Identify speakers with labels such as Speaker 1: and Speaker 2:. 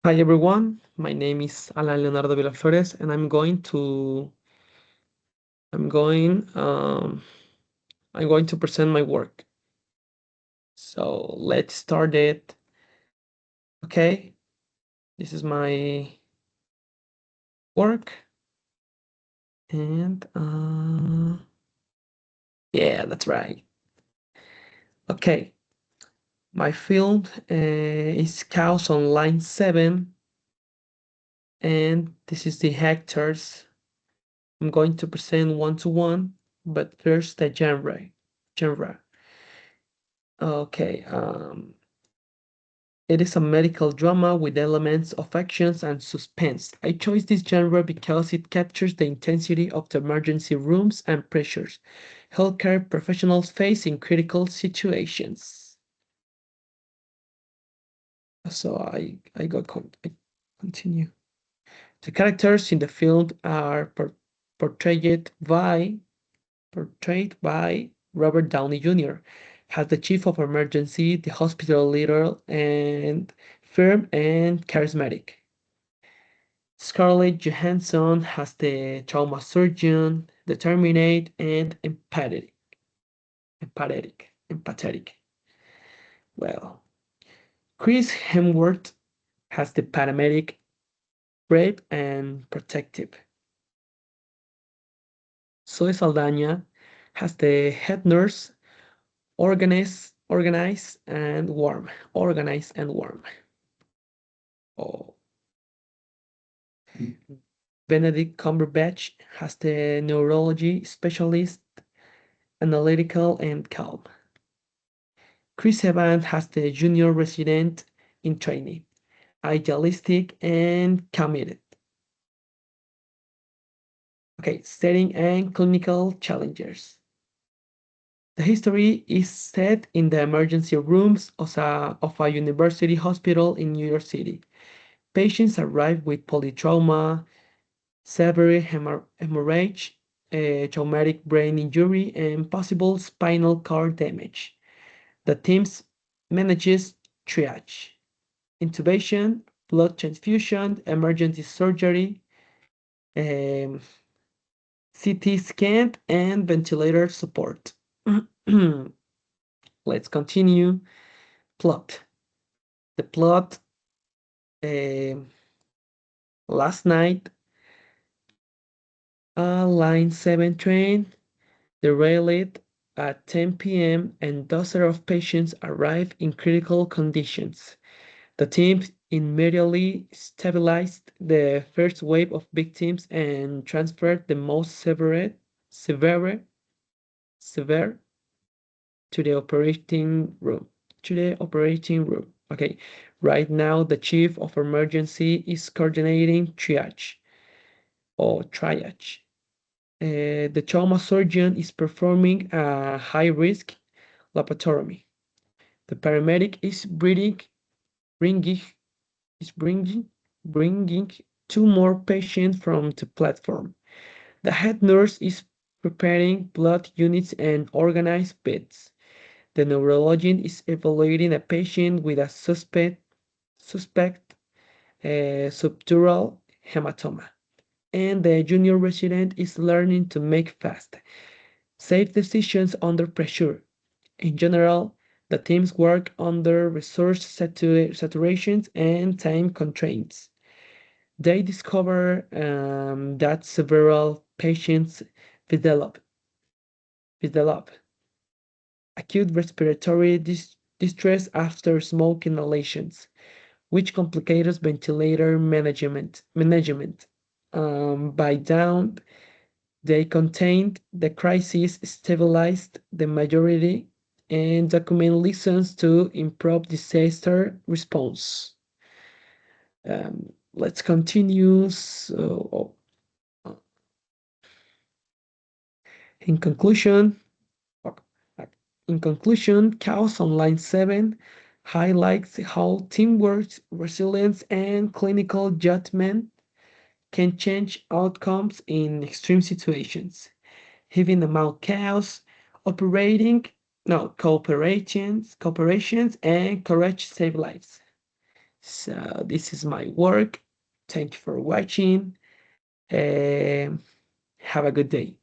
Speaker 1: Hi everyone, my name is Leonardo and I'm going I'm going to present my work. So let's start it. Okay, this is my work and yeah, that's right. Okay, my field is cows on line 7 and this is the hectares. I'm going to present one to one, but first the genre. Okay, it is a medical drama with elements of action and suspense. I chose this genre because it captures the intensity of the emergency rooms and pressures healthcare professionals face in critical situations. So I continue. The characters in the film are portrayed by portrayed by Robert Downey Jr. as the chief of emergency, the hospital leader, and firm and charismatic. Scarlett Johansson has the trauma surgeon, determined and empathetic. Well, Chris Hemsworth has the paramedic, brave and protective. Zoe Saldana has the head nurse, organized and warm. Oh, Benedict Cumberbatch has the neurology specialist, analytical and calm. Chris Evans has the junior resident in training, idealistic and committed. Okay, setting and clinical challenges. The history is set in the emergency rooms of a university hospital in New York City. Patients arrive with polytrauma, severe hemorrhage, traumatic brain injury, and possible spinal cord damage. The team manages triage, intubation, blood transfusion, emergency surgery, um, CT scan, and ventilator support. Let's continue. Plot. The plot um last night, a Line 7 train derailed at 10 p.m. and dozens of patients arrived in critical conditions. The team immediately stabilized the first wave of victims and transferred the most severe, severe to the operating room. To the operating room. Okay. Right now, the chief of emergency is coordinating triage. The trauma surgeon is performing a high-risk laparotomy. The paramedic bringing, bringing two more patients from the platform. The head nurse is preparing blood units and organized beds. The neurologist is evaluating a patient with a suspect subdural hematoma. And the junior resident is learning to make fast, safe decisions under pressure. In general, the teams work under resource saturations and time constraints. They discover that several patients develop, develop acute respiratory distress after smoke inhalations, which complicates ventilator management. By dawn, they contained the crisis, stabilized the majority, and document lessons to improve disaster response. Let's continue. So, in conclusion, uh, in conclusion, Chaos on Line 7 highlights how teamwork, resilience, and clinical judgment can change outcomes in extreme situations. Even among chaos, cooperations and courage save lives. So this is my work. Thank you for watching. Um, have a good day.